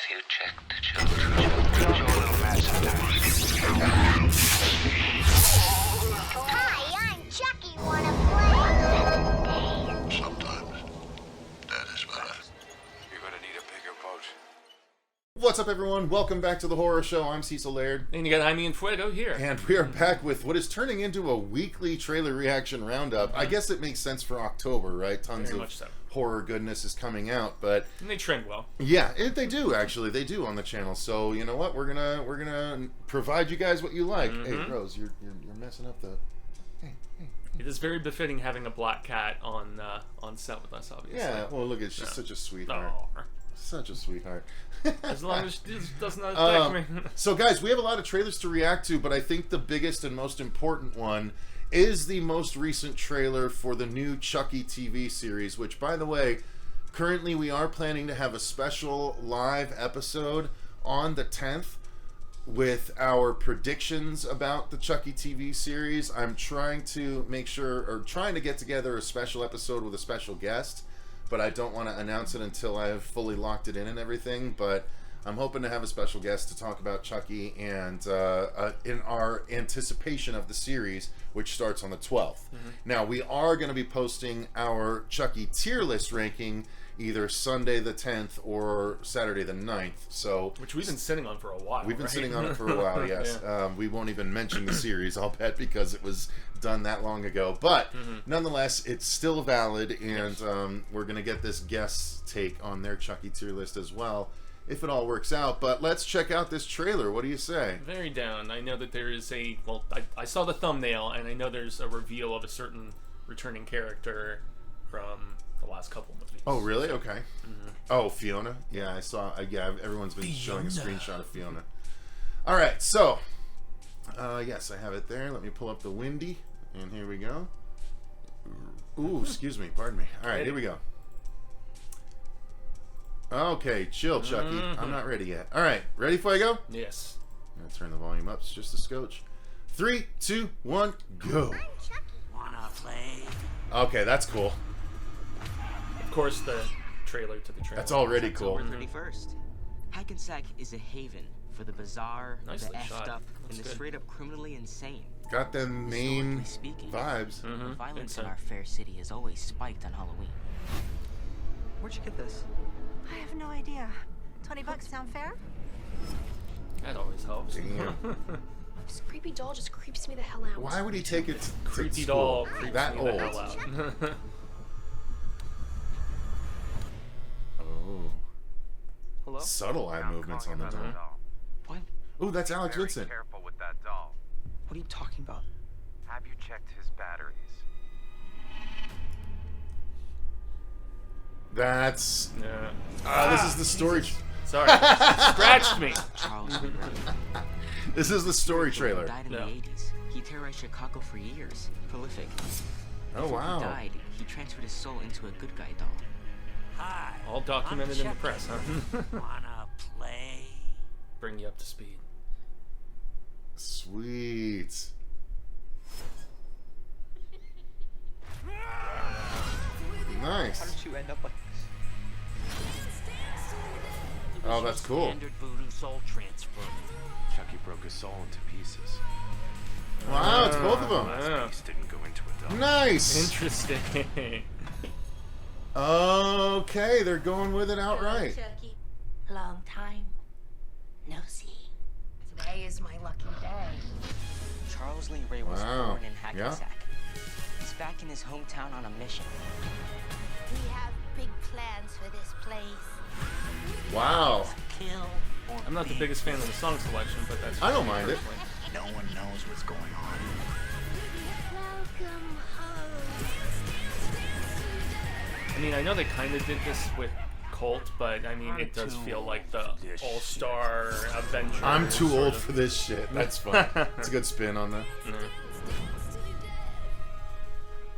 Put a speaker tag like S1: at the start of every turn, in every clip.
S1: you check the children. You're a little mad sometimes.
S2: Hi, I'm Chucky. Wanna play?
S3: Sometimes. That is better.
S1: You're gonna need a bigger boat.
S4: What's up, everyone? Welcome back to the Horror Show. I'm Cecil Laird.
S5: And you got Jaime and Fuego here.
S4: And we are back with what is turning into a weekly trailer reaction roundup. I guess it makes sense for October, right? Tons
S5: Very
S4: of
S5: much so.
S4: horror goodness is coming out, but
S5: And they trend well.
S4: yeah, they do actually. They do on the channel. So you know what? We're gonna provide you guys what you like. Hey, Rose, you're messing up the. Hey.
S5: It is very befitting having a black cat on set with us, obviously.
S4: Yeah. Well, look, it's just such a sweetheart.
S5: Aw.
S4: Such a sweetheart.
S5: As long as she does not attack me.
S4: So, guys, we have a lot of trailers to react to, but I think the biggest and most important one is the most recent trailer for the new Chucky TV series, which, by the way, currently we are planning to have a special live episode on the 10th with our predictions about the Chucky TV series. I'm trying to trying to get together a special episode with a special guest, but I don't want to announce it until I have fully locked it in and everything. But I'm hoping to have a special guest to talk about Chucky and in our anticipation of the series, which starts on the 12th. Now, we are going to be posting our Chucky tier list ranking either Sunday the 10th or Saturday the 9th. So,
S5: Which we've been sitting on for a while.
S4: we've been
S5: right?
S4: sitting on it for a while, yes.
S5: Yeah.
S4: We won't even mention the series, I'll bet, because it was done that long ago. But nonetheless, it's still valid, and we're going to get this guest take on their Chucky tier list as well, if it all works out. But let's check out this trailer. What do you say?
S5: Very down. I know that there is I saw the thumbnail, and I know there's a reveal of a certain returning character from the last couple movies.
S4: Oh, really? Okay. Oh, Fiona? Yeah, I saw. Yeah, everyone's been showing a screenshot of Fiona. All right, so yes, I have it there. Let me pull up the Windy, and here we go. Ooh, excuse me. Pardon me. All right, here we go. Okay, chill, Chucky. I'm not ready yet. All right, ready, Fuego?
S5: Yes.
S4: I'm gonna turn the volume up just a scotch. 3, 2, 1, go.
S2: I'm Chucky.
S1: Wanna play?
S4: Okay, that's cool.
S5: Of course, the trailer to the trailer.
S4: That's already cool.
S6: October 31st. Hackensack is a haven for the bizarre,
S5: Nicely
S6: the effed
S5: shot.
S6: up,
S5: Looks
S6: and the
S5: good.
S6: straight up criminally insane.
S4: Got them main
S6: Historically speaking,
S4: vibes.
S6: the violence
S5: Think
S6: in
S5: so.
S6: our fair city has always spiked on Halloween.
S7: Where'd you get this?
S8: I have no idea. $20 sound fair?
S5: That always helps.
S4: Damn.
S9: This creepy doll just creeps me the hell out.
S4: Why would he take it to
S5: Creepy
S4: school?
S5: doll. Creeps
S4: That
S5: me
S4: old.
S5: the hell out.
S4: Oh.
S7: Hello?
S4: Subtle eye movements on the doll.
S7: What?
S4: Ooh, that's Alex
S10: Very
S4: Vincent.
S10: careful with that doll.
S7: What are you talking about?
S10: Have you checked his batteries?
S4: That's.
S5: Yeah.
S4: This is the story.
S5: Sorry. Scratched me.
S6: Charles Lee Ray.
S4: This is the story trailer.
S6: Died in
S5: Yeah.
S6: the 80s. He terrorized Chicago for years. Prolific.
S4: Oh
S6: Before
S4: wow.
S6: he died, he transferred his soul into a good guy doll.
S1: Hi.
S5: All documented in the press, huh?
S1: Wanna play?
S5: Bring you up to speed.
S4: Sweet.
S7: How
S4: Nice.
S7: did you end up like this?
S4: Oh, that's cool.
S1: Standard voodoo soul transfer.
S10: Chucky broke his soul into pieces.
S4: Wow, it's both of them.
S5: Wow.
S10: Piece didn't go into a doll.
S4: Nice.
S5: Interesting.
S4: Okay, they're going with it outright.
S8: Chucky. Long time. No see. Today is my lucky day.
S6: Charles Lee Ray was
S4: Wow.
S6: born in
S4: Yeah.
S6: Hackensack. He's back in his hometown on a mission.
S2: We have big plans for this place.
S4: Wow.
S1: Kill or
S5: I'm not the
S1: be
S5: biggest fan of the song selection, but that's.
S4: I don't mind it.
S5: personally.
S3: No one knows what's going on.
S2: Welcome home.
S5: I mean, I know they kind of did this with Colt, but I mean, it does feel like the all-star Avenger.
S4: I'm too
S5: sort
S4: old
S5: of-
S4: for this shit. That's fun. It's a good spin on that.
S5: Yeah.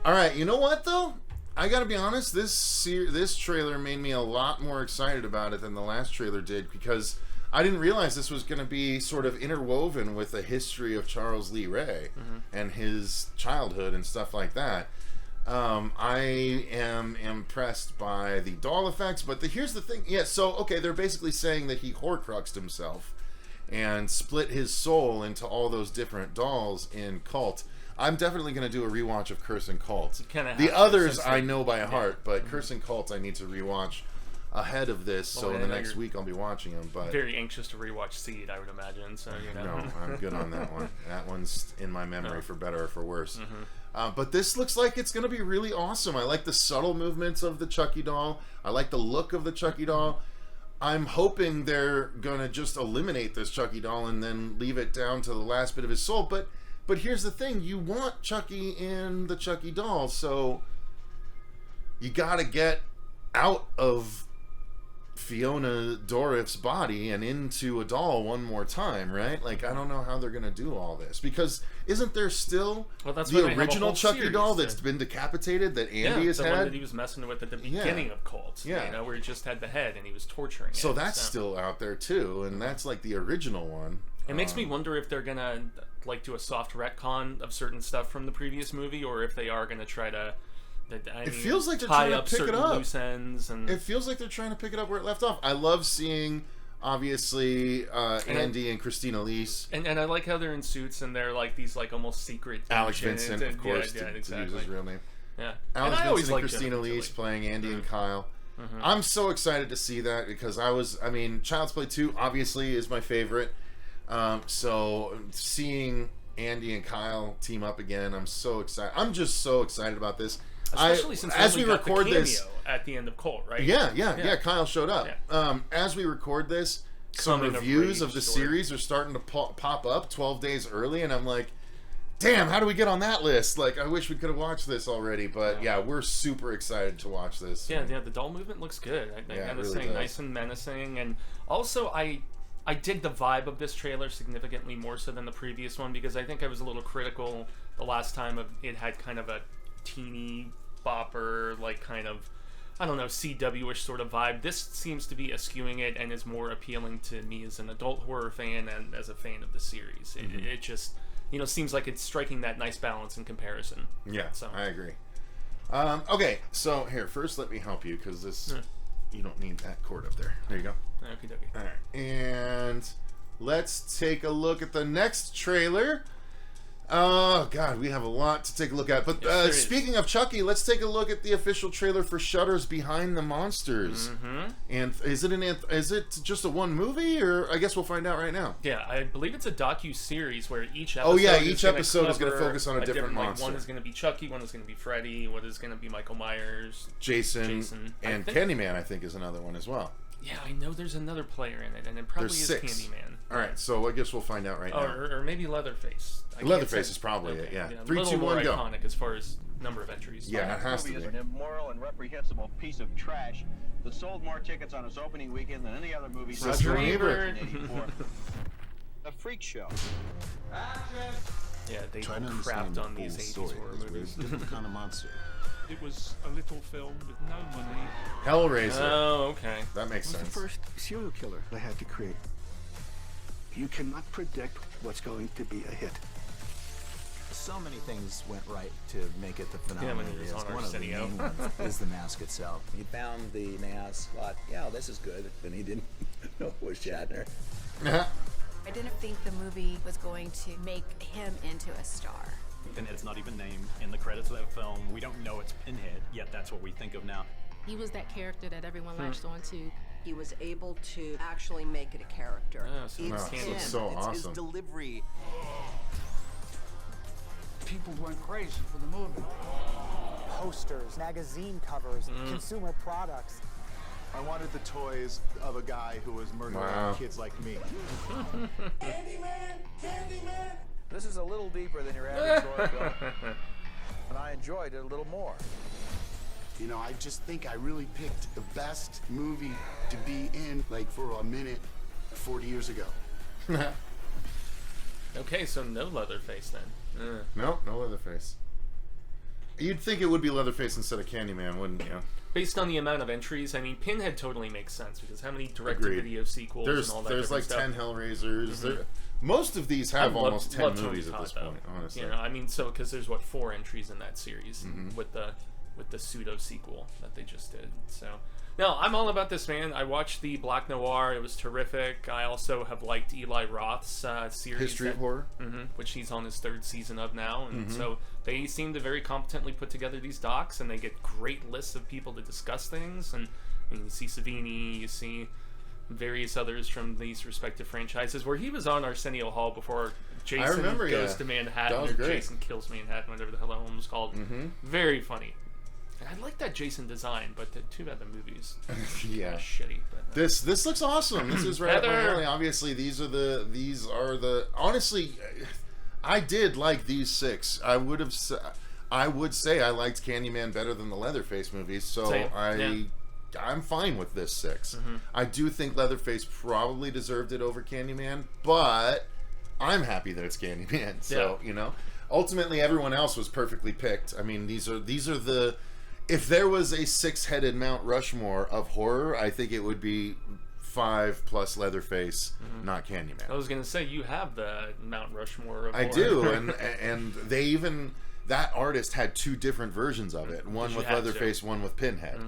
S4: All right, you know what though? I gotta be honest. This trailer made me a lot more excited about it than the last trailer did, because I didn't realize this was going to be sort of interwoven with the history of Charles Lee Ray and his childhood and stuff like that. I am impressed by the doll effects, but here's the thing. Yeah, so, okay, they're basically saying that he Horcruxed himself and split his soul into all those different dolls in Cult. I'm definitely going to do a rewatch of Curse and Cult. The others I know by heart, but Curse and Cult I need to rewatch ahead of this, so in the next week I'll be watching them. But
S5: very anxious to rewatch Seed, I would imagine. So
S4: no, I'm good on that one. That one's in my memory for better or for worse. But this looks like it's going to be really awesome. I like the subtle movements of the Chucky doll. I like the look of the Chucky doll. I'm hoping they're going to just eliminate this Chucky doll and then leave it down to the last bit of his soul. But here's the thing. You want Chucky in the Chucky doll, so you got to get out of Fiona Dourif's body and into a doll one more time, right? Like, I don't know how they're going to do all this. Because isn't there still the original Chucky doll that's been decapitated that Andy has
S5: had?
S4: Yeah, the
S5: one that he was messing with at the beginning of Cult.
S4: Yeah.
S5: You know, where he just had the head and he was torturing it.
S4: So that's still out there, too. And that's, like, the original one.
S5: It makes me wonder if they're going to, like, do a soft retcon of certain stuff from the previous movie, or if they are going to try to...
S4: It feels like they're trying to pick it up.
S5: Loose ends and...
S4: It feels like they're trying to pick it up where it left off. I love seeing, obviously, Andy and Christina Lise.
S5: And I like how they're in suits and they're like these like almost secret...
S4: Alex Vincent, of course, to use his real name.
S5: Yeah.
S4: Alex Vincent and Christina Lise playing Andy and Kyle. I'm so excited to see that because Child's Play 2 obviously is my favorite. So seeing Andy and Kyle team up again, I'm so excited. I'm just so excited about this.
S5: Especially since as we record this at the end of Cult, right?
S4: Yeah. Kyle showed up.
S5: Yeah.
S4: As we record this, some reviews of the series are starting to pop up 12 days early, and I'm like, damn, how do we get on that list? Like, I wish we could have watched this already, but yeah, we're super excited to watch this.
S5: Yeah, the doll movement looks good. I gotta say, nice and menacing, and also I dig the vibe of this trailer significantly more so than the previous one, because I think I was a little critical the last time of it had kind of a teeny bopper, like kind of, I don't know, CW-ish sort of vibe. This seems to be eschewing it and is more appealing to me as an adult horror fan and as a fan of the series. It just, seems like it's striking that nice balance in comparison.
S4: Yeah, so I agree. Okay, so here, first let me help you, because this, you don't need that cord up there. There you go.
S5: Okie dokie.
S4: All right, and let's take a look at the next trailer. Oh, God, we have a lot to take a look at. But speaking of Chucky, let's take a look at the official trailer for Shudder's Behind the Monsters. And is it just a one movie, or I guess we'll find out right now?
S5: Yeah, I believe it's a docu-series where each episode
S4: each episode is going to focus on a different monster.
S5: Like, one is going to be Chucky, one is going to be Freddy, one is going to be Michael Myers,
S4: Jason and Candyman, I think, is another one as well.
S5: Yeah, I know there's another player in it, and it probably is Candyman.
S4: All right, so I guess we'll find out right now.
S5: Or maybe Leatherface.
S4: Leatherface is probably it, yeah. 3, 2, 1, go.
S5: Iconic as far as number of entries.
S4: Yeah, it has to be.
S11: This movie is an immoral and reprehensible piece of trash that sold more tickets on its opening weekend than any other movie since 1984. A freak show.
S5: Yeah, they crapped on these 80s horror movies.
S12: Different kind of monster.
S13: It was a little film with no money.
S4: Hellraiser.
S5: Oh, okay.
S4: That makes sense.
S12: It was the first serial killer I had to create. You cannot predict what's going to be a hit.
S14: So many things went right to make it the phenomenon it is.
S5: One
S14: of the main ones is the mask itself. He found the mask, thought, yeah, this is good. Then he didn't know it was Shatner.
S2: I didn't think the movie was going to make him into a star.
S15: Pinhead's not even named in the credits of that film. We don't know it's Pinhead, yet that's what we think of now.
S16: He was that character that everyone latched on to.
S17: He was able to actually make it a character.
S4: It's so awesome.
S14: His delivery.
S18: People went crazy for the movie. Posters, magazine covers, consumer products.
S19: I wanted the toys of a guy who was murdering kids like me.
S11: Candyman! Candyman! This is a little deeper than your average horror film, and I enjoyed it a little more.
S12: You know, I just think I really picked the best movie to be in, like, for a minute 40 years ago.
S5: Okay, so no Leatherface then.
S4: Nope, no Leatherface. You'd think it would be Leatherface instead of Candyman, wouldn't you?
S5: Based on the amount of entries, I mean, Pinhead totally makes sense, because how many direct-to-video sequels and all that
S4: There's like
S5: stuff?
S4: 10 Hellraisers. Most of these have almost 10
S5: love
S4: movies
S5: Tony
S4: at this
S5: Todd,
S4: point,
S5: though.
S4: honestly.
S5: You know, I mean, so because there's 4 entries in that series with the pseudo sequel that they just did. So no, I'm all about this, man. I watched the Black Noir; it was terrific. I also have liked Eli Roth's series,
S4: History of Horror,
S5: which he's on his 3rd season of now, and so they seem to very competently put together these docs, and they get great lists of people to discuss things. And I mean, you see Savini, you see various others from these respective franchises, where he was on Arsenio Hall before Jason Goes to Manhattan, or Jason Kills Manhattan, whatever the hell that one was called. Very funny. And I like that Jason design, but too bad the movie's shitty. But,
S4: This looks awesome. This is right up my alley. Obviously, these are the honestly, I did like these 6. I would say I liked Candyman better than the Leatherface movies, so I'm fine with this 6. I do think Leatherface probably deserved it over Candyman, but I'm happy that it's Candyman. So you know, ultimately everyone else was perfectly picked. I mean, these are the. If there was a 6-headed Mount Rushmore of horror, I think it would be 5 plus Leatherface, not Candyman.
S5: I was gonna say you have the Mount Rushmore of horror.
S4: I do, and they even. That artist had 2 different versions of it. One with Leatherface, one with Pinhead.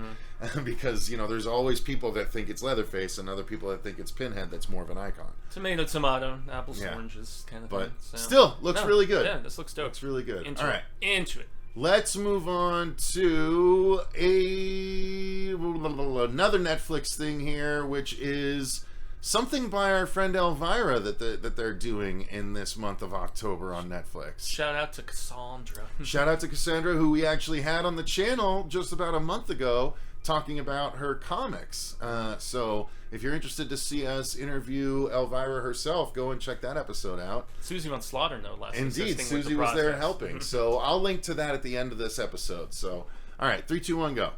S4: Because, you know, there's always people that think it's Leatherface and other people that think it's Pinhead that's more of an icon.
S5: Tomato, apples to oranges kind of thing.
S4: But still, looks really good.
S5: Yeah, this looks dope.
S4: Looks really good.
S5: Into it.
S4: Let's move on to another Netflix thing here, which is something by our friend Elvira that they're doing in this month of October on Netflix.
S5: Shout out to Cassandra.
S4: Shout out to Cassandra, who we actually had on the channel just about a month ago talking about her comics. So if you're interested to see us interview Elvira herself, go and check that episode out.
S5: Susie Von Slaughter, no less.
S4: Indeed, Susie was there helping. So I'll link to that at the end of this episode. So, all right, 3, 2, 1, go.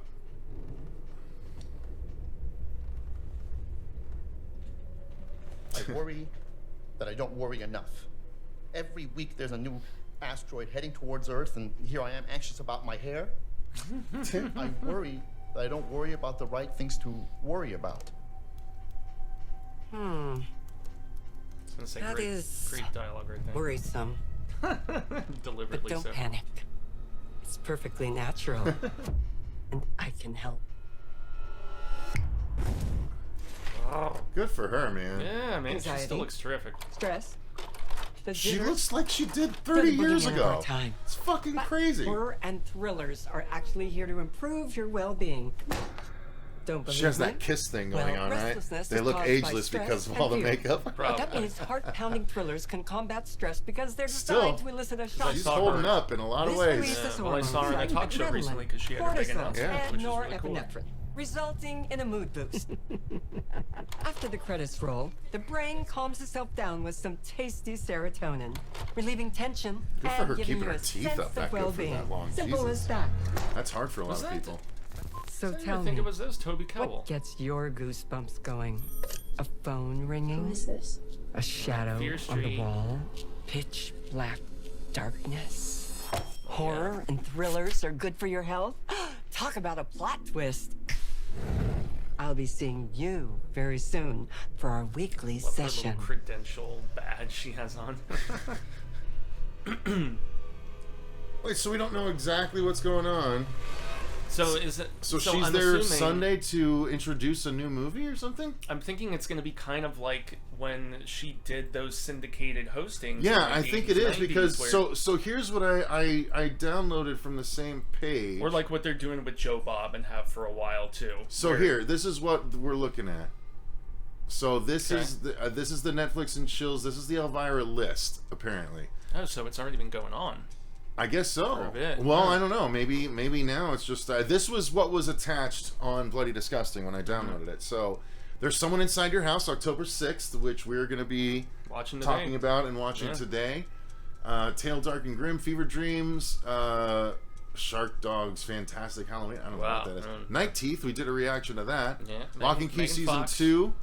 S20: I worry that I don't worry enough. Every week there's a new asteroid heading towards Earth, and here I am anxious about my hair. I worry that I don't worry about the right things to worry about.
S5: That is great dialogue right there.
S21: Worrisome.
S5: Deliberately
S21: but don't
S5: so.
S21: panic. It's perfectly natural. And I can help.
S4: Oh, good for her, man.
S5: Yeah, man, she still looks terrific.
S21: Stress.
S4: She looks like she did 30 years ago. It's fucking crazy.
S21: Horror and thrillers are actually here to improve your well-being. Don't believe
S4: She has
S21: me?
S4: that kiss thing going on, right?
S21: Restlessness
S4: They
S21: is
S4: look
S21: caused by
S4: ageless
S21: stress
S4: because of
S21: and
S4: all the
S21: fear.
S4: makeup.
S21: That means heart-pounding thrillers can combat stress because they're
S4: Still,
S21: designed to elicit a shock.
S4: she's holding up in a lot of ways.
S5: Well, I saw her in a talk show recently because she had her big announcement, which is really cool.
S21: Norepinephrine, resulting in a mood boost. After the credits roll, the brain calms itself down with some tasty serotonin, relieving tension
S4: Good for
S21: and
S4: her
S21: giving
S4: keeping
S21: you
S4: her
S21: a
S4: teeth
S21: sense
S4: up
S21: of
S4: that good for
S21: well-being.
S4: that long.
S21: Simple
S4: Jesus.
S21: as that.
S4: That's hard for a lot
S5: Was
S4: of
S5: that-
S4: people.
S21: So
S5: I didn't
S21: tell
S5: think
S21: me,
S5: it was this, Toby Kebbell.
S21: what gets your goosebumps going? A phone ringing?
S9: Who is this?
S21: A shadow
S5: Fear
S21: on the
S5: Street.
S21: wall? Pitch black darkness? Horror and thrillers are good for your health? Talk about a plot twist. I'll be seeing you very soon for our weekly
S5: Love her
S21: session.
S5: little credential badge she has on.
S4: Wait, so we don't know exactly what's going on.
S5: So is it?
S4: So she's
S5: I'm
S4: there
S5: assuming-
S4: Sunday to introduce a new movie or something?
S5: I'm thinking it's going to be kind of like when she did those syndicated hostings.
S4: Yeah,
S5: in
S4: I
S5: the
S4: think
S5: 80s,
S4: it is
S5: 90s,
S4: because
S5: where-
S4: so here's what I downloaded from the same page.
S5: or like what they're doing with Joe Bob and have for a while too.
S4: So
S5: where-
S4: here, this is what we're looking at. So this
S5: Okay.
S4: is the Netflix and Chills. This is the Elvira list, apparently.
S5: Oh, so it's already been going on.
S4: I guess so.
S5: For a bit,
S4: Well,
S5: yeah.
S4: I don't know. Maybe now it's just this was what was attached on Bloody Disgusting when I downloaded it. So there's Someone Inside Your House, October 6th, which we're going to be
S5: Watching
S4: talking
S5: today.
S4: about and watching
S5: Yeah.
S4: today. Tale Dark and Grim, Fever Dreams, Shark Dogs, Fantastic Halloween. I don't know what that is. Night Teeth. We did a reaction to that.
S5: Yeah.
S4: Lock and Key
S5: Megan
S4: season
S5: Fox.
S4: 2.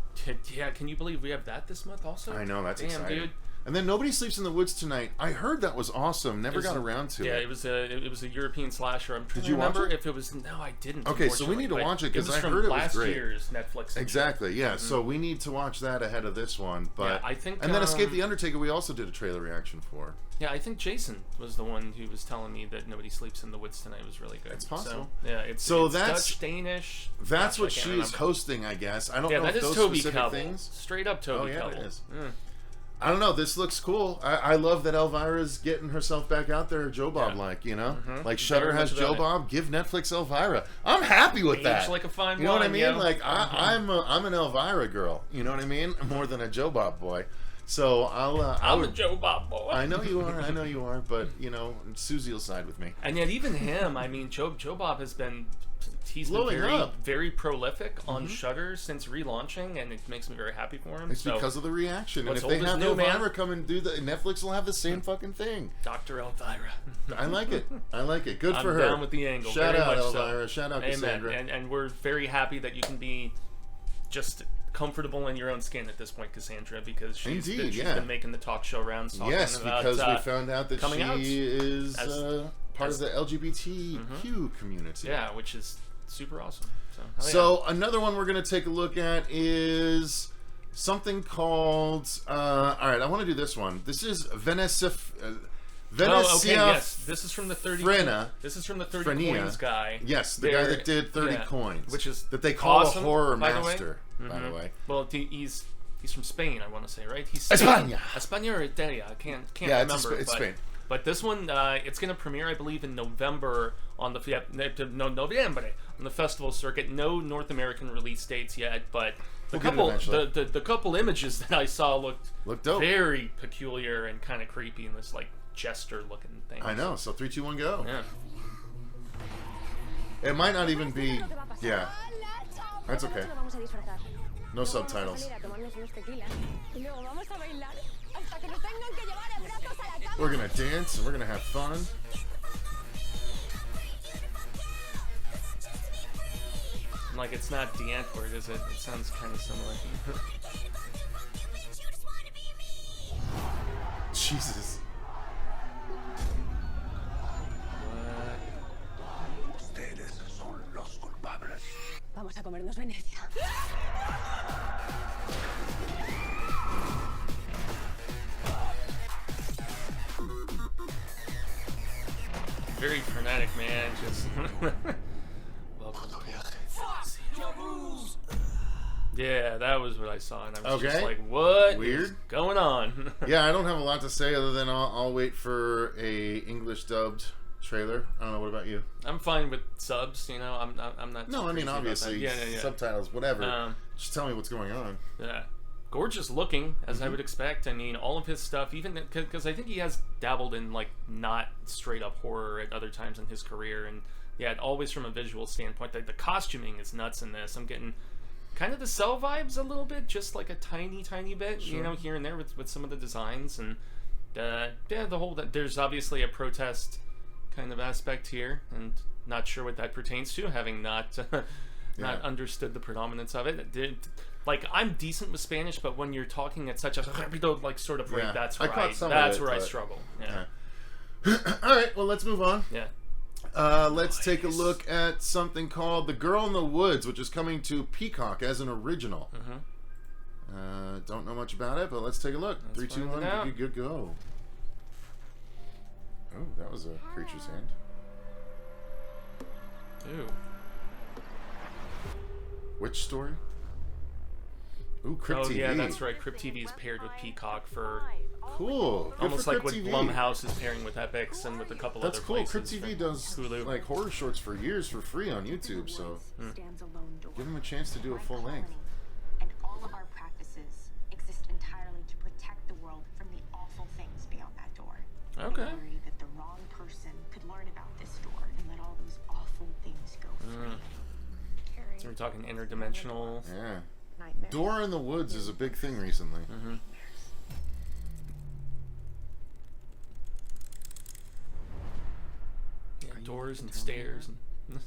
S5: Yeah, can you believe we have that this month also?
S4: I know, that's
S5: Damn,
S4: exciting.
S5: dude.
S4: And then Nobody Sleeps in the Woods Tonight. I heard that was awesome. Never got around to it.
S5: Yeah, it was a European slasher. I'm trying
S4: Did
S5: to
S4: you watch
S5: remember
S4: it?
S5: if it was. No, I didn't.
S4: Okay, so we need to watch it because I heard it was
S5: last
S4: great.
S5: year's Netflix.
S4: Exactly. Yeah. So we need to watch that ahead of this one. But
S5: yeah, I think.
S4: And then Escape the Undertaker. We also did a trailer reaction for.
S5: Yeah, I think Jason was the one who was telling me that Nobody Sleeps in the Woods Tonight was really good.
S4: It's possible.
S5: So, yeah, it's
S4: that's
S5: Dutch, Danish.
S4: That's what she's hosting, I guess. I don't know
S5: that
S4: if
S5: is
S4: those
S5: Toby
S4: specific
S5: Kebbell.
S4: things.
S5: Straight up Toby
S4: Kebbell.
S5: Kebbell.
S4: It is. I don't know. This looks cool. I love that Elvira's getting herself back out there, Joe Bob like, you know, like Shudder has Joe Bob. Give Netflix Elvira. I'm happy with that.
S5: Age like a fine
S4: you know what I
S5: wine,
S4: mean?
S5: yo.
S4: Like I'm an Elvira girl. You know what I mean? More than a Joe Bob boy. So
S5: I'm a Joe Bob boy.
S4: I know you are. I know you are. But you know, Susie will side with me.
S5: And yet, even him. I mean, Joe Bob has been. He's been very prolific on Shudder since relaunching, and it makes me very happy for him.
S4: It's because of the reaction. And if
S5: old
S4: they
S5: is
S4: have
S5: new,
S4: Elvira
S5: man.
S4: come and do the Netflix will have the same fucking thing.
S5: Dr. Elvira.
S4: I like it. I like it. Good for her.
S5: I'm down with the angle.
S4: Shout
S5: very
S4: out
S5: much
S4: Elvira.
S5: So.
S4: Shout out
S5: Amen.
S4: Cassandra.
S5: And we're very happy that you can be just comfortable in your own skin at this point, Cassandra, because she's been making the talk show rounds talking about
S4: because we found out that she is part of the LGBTQ community.
S5: Yeah, which is super awesome.
S4: So another one we're going to take a look at is something called all right, I want to do this one. This is Veneciafrenia.
S5: Yes. This is from the 30 This is from the 30 Coins guy.
S4: Yes, the guy that did 30 Coins,
S5: which is
S4: that they call
S5: awesome,
S4: a horror
S5: by
S4: master,
S5: the way.
S4: by the way.
S5: Well, he's from Spain, I want to say, right? He's
S4: España.
S5: España or Italia. I can't remember.
S4: It's Spain.
S5: But this one, it's going to premiere, I believe, in November on the festival circuit. No North American release dates yet, but the couple images that I saw looked
S4: dope.
S5: Very peculiar and kind of creepy in this like jester looking thing.
S4: I know. So 3, 2, 1, go.
S5: Yeah.
S4: It might not even be. Yeah. That's okay. No subtitles. We're gonna dance and we're gonna have fun.
S5: Like, it's not the Antwoord, is it? It sounds kind of similar.
S4: Jesus.
S3: Ustedes son los culpables.
S8: Vamos a comernos Venecia.
S5: Very frenetic, man. Just welcome. Yeah, that was what I saw, and I was just like, "What is going on?"
S4: Yeah, I don't have a lot to say other than I'll wait for a English dubbed trailer. I don't know. What about you?
S5: I'm fine with subs. You know, I'm not.
S4: No, I mean obviously,
S5: yeah.
S4: subtitles, whatever. Just tell me what's going on.
S5: Yeah, gorgeous looking as I would expect. I mean, all of his stuff, even because I think he has dabbled in like not straight up horror at other times in his career, and yeah, always from a visual standpoint. The costuming is nuts in this. I'm getting kind of the Cell vibes a little bit, just like a tiny bit, you know, here and there with some of the designs, and yeah, the whole there's obviously a protest kind of aspect here, and not sure what that pertains to, having not understood the predominance of it. Like, I'm decent with Spanish, but when you're talking at such a like sort of rate, that's where I struggle. Yeah.
S4: All right, well, let's move on.
S5: Yeah.
S4: Let's take a look at something called The Girl in the Woods, which is coming to Peacock as an original. Don't know much about it, but let's take a look. 3, 2, 1, good, go. Oh, that was a creature's hand.
S5: Ew.
S4: Which story? Ooh, Crypt TV.
S5: Yeah, that's right. Crypt TV is paired with Peacock for...
S4: Cool.
S5: Almost like what Blumhouse is pairing with Epix and with a couple other places.
S4: Crypt TV does like horror shorts for years for free on YouTube, so give them a chance to do a full length.
S7: And all of our practices exist entirely to protect the world from the awful things beyond that door.
S5: Okay.
S7: I worry that the wrong person could learn about this door and let all those awful things go free.
S5: So we're talking interdimensional.
S4: Yeah. Door in the Woods is a big thing recently.
S5: Yeah, doors and stairs.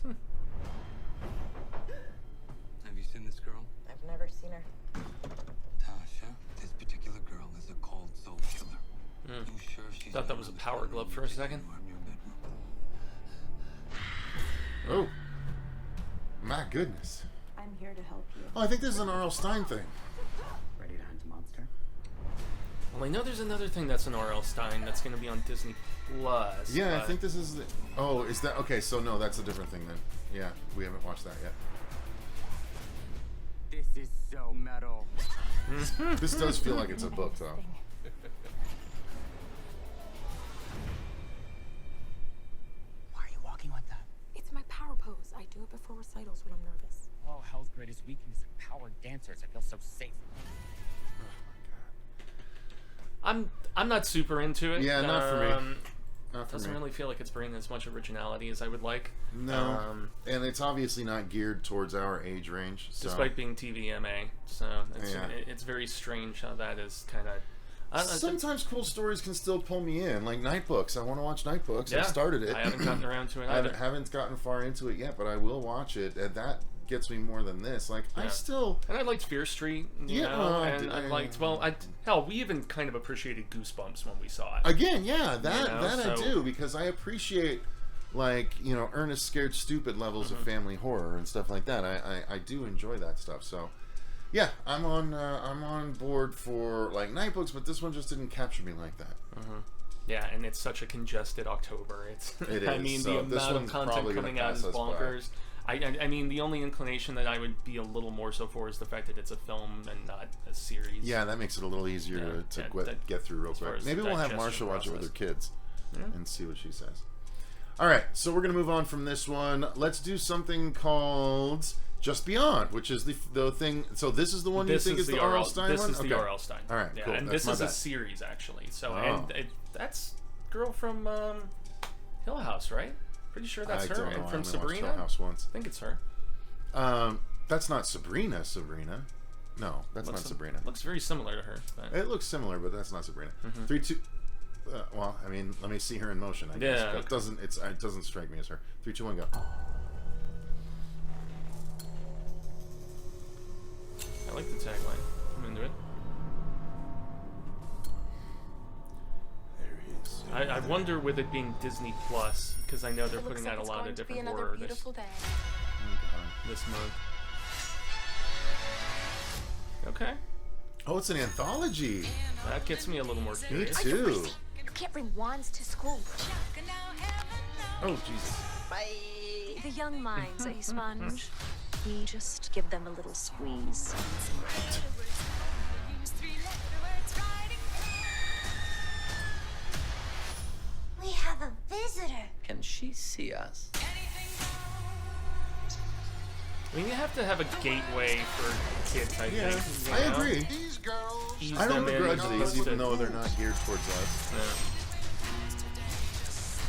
S22: Have you seen this girl?
S7: I've never seen her.
S22: Tasha, this particular girl is a cold soul killer.
S5: Thought that was a power glove for a second.
S4: Oh. My goodness.
S7: I'm here to help you.
S4: Oh, I think this is an R.L. Stine thing.
S6: Ready to hunt a monster?
S5: Well, I know there's another thing that's an R.L. Stine that's going to be on Disney Plus.
S4: Yeah, I think this is the... Oh, is that... Okay, so no, that's a different thing then. Yeah, we haven't watched that yet.
S6: This is so metal.
S4: This does feel like it's a book, though.
S6: Why are you walking like that?
S9: It's my power pose. I do it before recitals when I'm nervous.
S6: Oh, hell's greatest weakness are power dancers. I feel so safe.
S5: I'm not super into it.
S4: Yeah, not for me. Not for
S5: doesn't
S4: me.
S5: really feel like it's bringing as much originality as I would like.
S4: No, and it's obviously not geared towards our age range. So.
S5: Despite being TVMA, so it's very strange how that is kind of.
S4: Sometimes cool stories can still pull me in, like Night Books. I want to watch Night Books.
S5: Yeah,
S4: I started it.
S5: I haven't gotten around to it.
S4: I haven't gotten far into it yet, but I will watch it. And that gets me more than this. Like I still.
S5: And I liked Fear Street, you know, and I liked. Well, hell, we even kind of appreciated Goosebumps when we saw it.
S4: Again, yeah, that
S5: you know,
S4: I do, because I appreciate, like, you know, Ernest Scared Stupid levels of family horror and stuff like that. I do enjoy that stuff. So, yeah, I'm on board for like Night Books, but this one just didn't capture me like that.
S5: Yeah, and it's such a congested October.
S4: It is.
S5: I mean,
S4: So
S5: the
S4: this
S5: amount of
S4: one's
S5: content
S4: probably
S5: coming
S4: gonna
S5: out is
S4: pass us by.
S5: bonkers. I mean, the only inclination that I would be a little more so for is the fact that it's a film and not a series.
S4: Yeah, that makes it a little easier to get through real quick. Maybe we'll have Marsha watch it with her kids and see what she says. All right, so we're going to move on from this one. Let's do something called Just Beyond, which is the thing. So this is the one you think is the R.L. Stine one?
S5: This is the R.L. Stine.
S4: All right,
S5: yeah,
S4: cool.
S5: And
S4: That's
S5: this is
S4: my
S5: a
S4: bad.
S5: series, actually. So,
S4: Oh.
S5: and that's girl from Hill House, right? Pretty sure that's her.
S4: don't know.
S5: And
S4: I
S5: from
S4: only watched
S5: Sabrina?
S4: Hill House once.
S5: I think it's her.
S4: That's not Sabrina. No, that's not Sabrina.
S5: Looks very similar to her. But.
S4: It looks similar, but that's not Sabrina. 3, 2. Well, I mean, let me see her in motion. I guess.
S5: Yeah,
S4: But it doesn't strike me as her. 3, 2, 1, go.
S5: I like the tagline. I'm into it. I wonder with it being Disney Plus, because I know they're putting out a lot of different horror this month. Okay.
S4: Oh, it's an anthology.
S5: That gets me a little more curious.
S4: Me too.
S9: You can't bring wands to school.
S5: Oh, Jesus.
S9: The young minds, a sponge. We just give them a little squeeze.
S8: We have a visitor.
S10: Can she see us?
S5: I mean, you have to have a gateway for kids, I think.
S4: I
S5: you know?
S4: agree.
S5: Ease
S4: I don't
S5: them in
S4: begrudge
S5: as
S4: these,
S5: opposed
S4: even
S5: to-
S4: though they're not geared towards us.
S5: Yeah.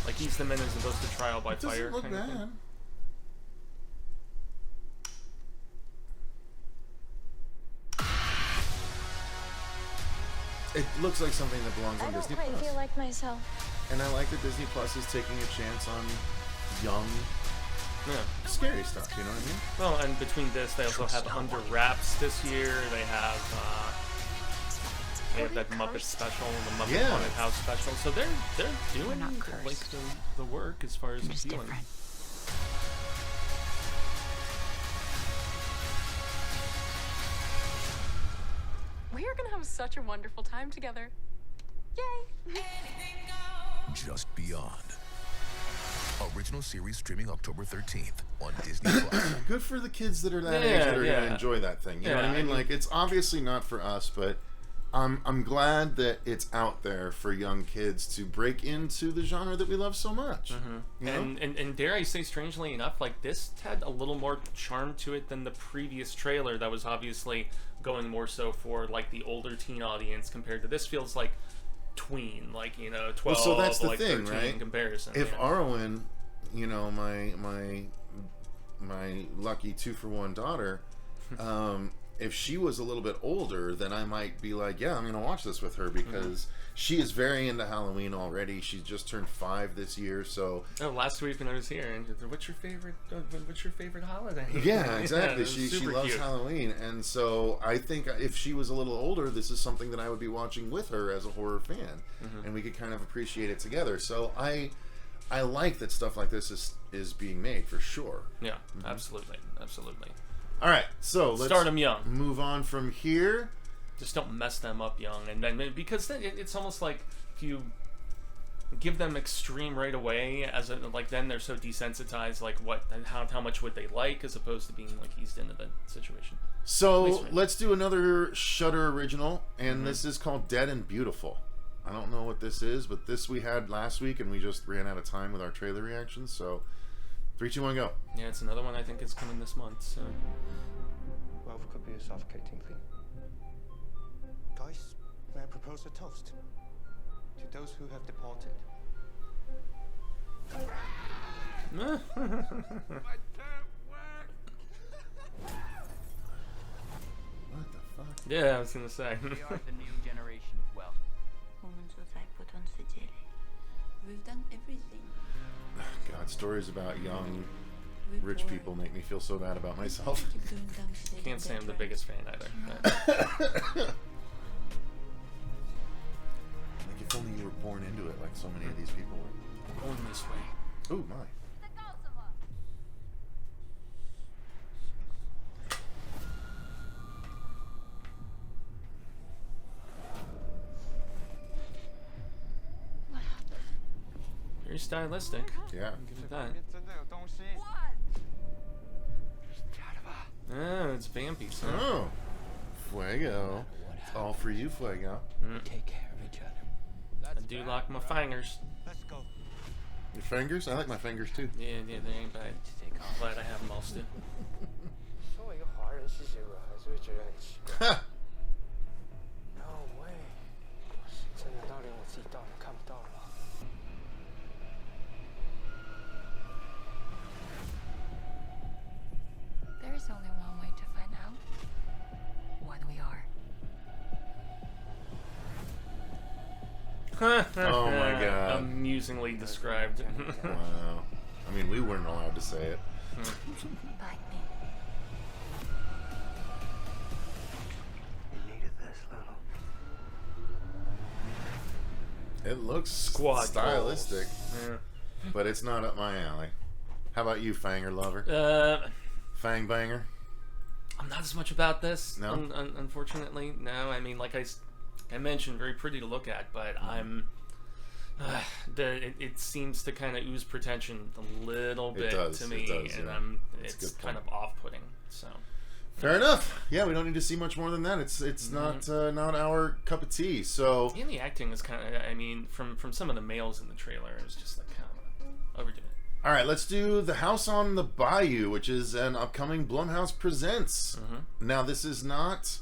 S5: Like ease them in as opposed to trial by
S4: It doesn't
S5: fire.
S4: look
S5: kind of thing.
S4: bad. It looks like something that belongs
S9: I
S4: on
S9: don't
S4: Disney
S9: quite
S4: Plus.
S9: feel like myself.
S4: And I like that Disney Plus is taking a chance on young,
S5: Yeah.
S4: scary stuff, you know what I mean?
S5: Well, and between this, they also have Under Wraps this year. They have that Muppet special, the Muppet
S4: Yeah.
S5: Haunted House special. So they're doing like the work as far as appealing.
S9: We are gonna have such a wonderful time together. Yay!
S3: Just Beyond. Original series streaming October 13th on Disney Plus.
S4: Good for the kids that are that age
S5: Yeah,
S4: that are
S5: yeah.
S4: going to enjoy that thing. You know what I
S5: Yeah,
S4: mean?
S5: I mean-
S4: Like, it's obviously not for us, but I'm glad that it's out there for young kids to break into the genre that we love so much. You know?
S5: And dare I say, strangely enough, like this had a little more charm to it than the previous trailer that was obviously going more so for like the older teen audience compared to this. Feels like tween, like, you know, 12,
S4: Well, so that's the
S5: like
S4: thing,
S5: 13
S4: right?
S5: in comparison.
S4: If
S5: yeah.
S4: Arwen, you know, my lucky 2-for-1 daughter, if she was a little bit older, then I might be like, yeah, I'm gonna watch this with her, because she is very into Halloween already. She just turned 5 this year, so.
S5: Oh, last week when I was here, and what's your favorite holiday?
S4: Yeah, exactly. She loves
S5: cute.
S4: Halloween, and so I think if she was a little older, this is something that I would be watching with her as a horror fan, and we could kind of appreciate it together. So I like that stuff like this is being made for sure.
S5: Yeah, absolutely.
S4: All right, so let's
S5: start them young.
S4: Move on from here.
S5: Just don't mess them up young, and then because then it's almost like if you give them extreme right away, then they're so desensitized. Like how much would they like, as opposed to being like eased into the situation.
S4: So let's do another Shudder original, and this is called Dead and Beautiful. I don't know what this is, but this we had last week, and we just ran out of time with our trailer reactions. So 3, 2, 1, go.
S5: Yeah, it's another one I think is coming this month. So.
S1: Both could be a suffocating thing. Guys, may I propose a toast to those who have departed?
S4: What the fuck?
S5: Yeah, I was gonna say.
S6: We are the new generation of wealth.
S2: We've done everything.
S4: God, stories about young, rich people make me feel so bad about myself.
S5: Can't say I'm the biggest fan either.
S4: Like if only you were born into it, like so many of these people were.
S5: Born this way.
S4: Oh my.
S5: Very stylistic.
S4: Yeah.
S5: I'll give it that. Oh, it's vampy. So.
S4: Oh, Fuego. It's all for you, Fuego.
S6: Take care of each other.
S5: I do like my fingers.
S1: Let's go.
S4: Your fingers? I like my fingers too.
S5: Yeah, they ain't bad. I'm glad I have them all still.
S1: 作为一个华人吸血鬼，还是会觉得很奇怪。No way，真的到连我自己到都看不到了。
S2: There is only one way to find out what we are.
S4: Oh my god.
S5: Amusingly described.
S4: Wow. I mean, we weren't allowed to say it.
S2: Like me.
S1: You needed this, little.
S4: It looks stylistic, but it's not up my alley. How about you, Fanger lover? Fang banger?
S5: I'm not as much about this.
S4: No?
S5: Unfortunately, no. I mean, like I mentioned, very pretty to look at, but I'm. It seems to kind of ooze pretension a little bit to me, and it's kind of off-putting. So.
S4: Fair enough. Yeah, we don't need to see much more than that. It's not our cup of tea. So.
S5: And the acting is kind of. I mean, from some of the males in the trailer, it was just like kind of overdoing it.
S4: All right, let's do The House on the Bayou, which is an upcoming Blumhouse Presents. Now, this is not...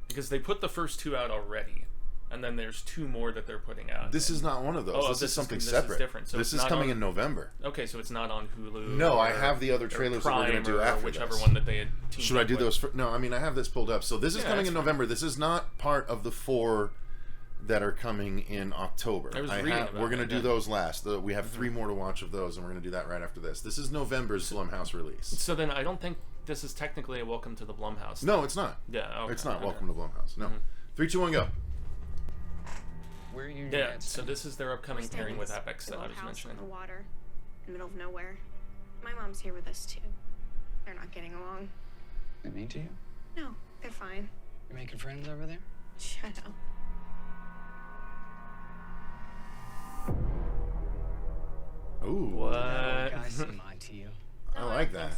S5: Because they put the first 2 out already, and then there's 2 more that they're putting out.
S4: This is not one of those.
S5: Oh,
S4: this is something
S5: this
S4: separate.
S5: Is different. So
S4: this is coming in November.
S5: Okay, so it's not on Hulu.
S4: No, I have the other trailers that we're going to do after
S5: whichever
S4: this.
S5: one that they had teamed
S4: Should I do
S5: up
S4: those? No, I mean, I have this pulled up. So this is coming in
S5: fine.
S4: November. This is not part of the 4 that are coming in October.
S5: I was reading about
S4: we're going to
S5: it,
S4: do those last. We have 3 more to watch of those, and we're going to do that right after this. This is November's Blumhouse release.
S5: So then I don't think this is technically a welcome to the Blumhouse.
S4: No, it's not.
S5: Yeah, okay,
S4: it's not welcome to Blumhouse. No. 3, 2, 1, go.
S6: Where are you?
S5: Yeah. So this is their upcoming pairing with Epics that I was mentioning.
S13: On the water, in the middle of nowhere. My mom's here with us too. They're not getting along.
S6: They mean to you?
S13: No, they're fine.
S6: You're making friends over there?
S13: Shut up.
S4: Ooh.
S5: What?
S6: Guys seem odd to you.
S4: I like that.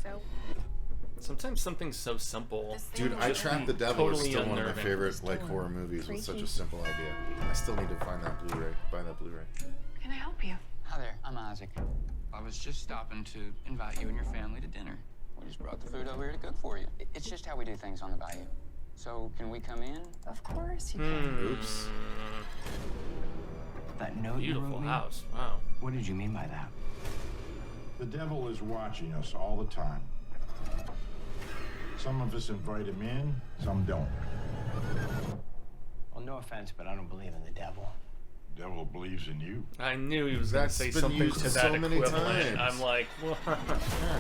S5: Sometimes something so simple.
S4: Dude, I Trapped the Devil is
S5: totally
S4: still one of my
S5: unnerving.
S4: favorite horror movies with such a simple idea. I still need to find that Blu-ray. Buy that Blu-ray.
S13: Can I help you?
S6: Hi there, I'm Isaac. I was just stopping to invite you and your family to dinner. We just brought the food over here to cook for you. It's just how we do things on the Bayou. So, can we come in?
S13: Of course you can.
S4: Oops.
S6: That note you
S5: Beautiful
S6: wrote me?
S5: house. Wow.
S6: What did you mean by that?
S23: The devil is watching us all the time.
S15: Some of us invite him in, some don't.
S1: Well, no offense, but I don't believe in the devil.
S15: Devil believes in you.
S5: I knew he was going to say something to that equivalent. I'm like, what?
S4: God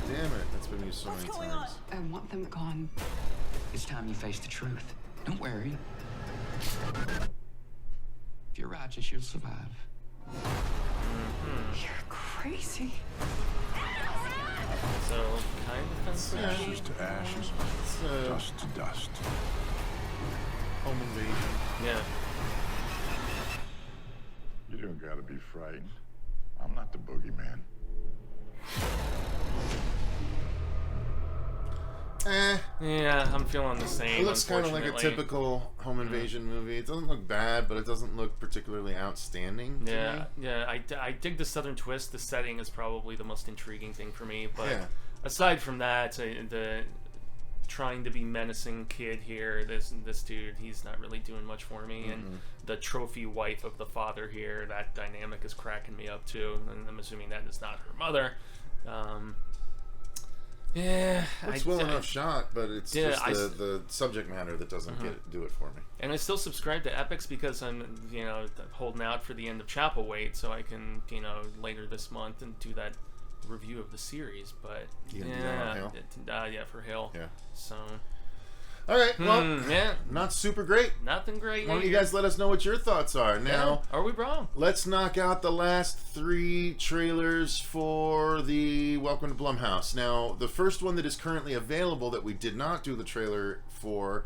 S4: damn it. That's been used so many times.
S6: I want them gone. It's time you face the truth. Don't worry. If you're righteous, you'll survive.
S2: You're crazy.
S5: So, kind of
S15: Ashes to ashes, dust to dust.
S4: Home invasion.
S5: Yeah.
S15: You don't gotta be frightened. I'm not the boogeyman.
S5: Yeah, I'm feeling the same.
S4: It looks kind of like a typical home invasion movie. It doesn't look bad, but it doesn't look particularly outstanding.
S5: Yeah, yeah. I dig the southern twist. The setting is probably the most intriguing thing for me. But aside from that, the trying to be menacing kid here, this dude, he's not really doing much for me. And the trophy wife of the father here, that dynamic is cracking me up too. And I'm assuming that is not her mother. Yeah,
S4: it's well enough shot, but it's just the subject matter that doesn't do it for me.
S5: And I still subscribe to Epix because I'm, holding out for the end of Chapel Wait, so I can, later this month and do that review of the series. But for Hill. Yeah. So.
S4: All right. Well, not super great.
S5: Nothing great.
S4: Why don't you guys let us know what your thoughts are now?
S5: Are we wrong?
S4: Let's knock out the last 3 trailers for the Welcome to Blumhouse. Now, the first one that is currently available that we did not do the trailer for,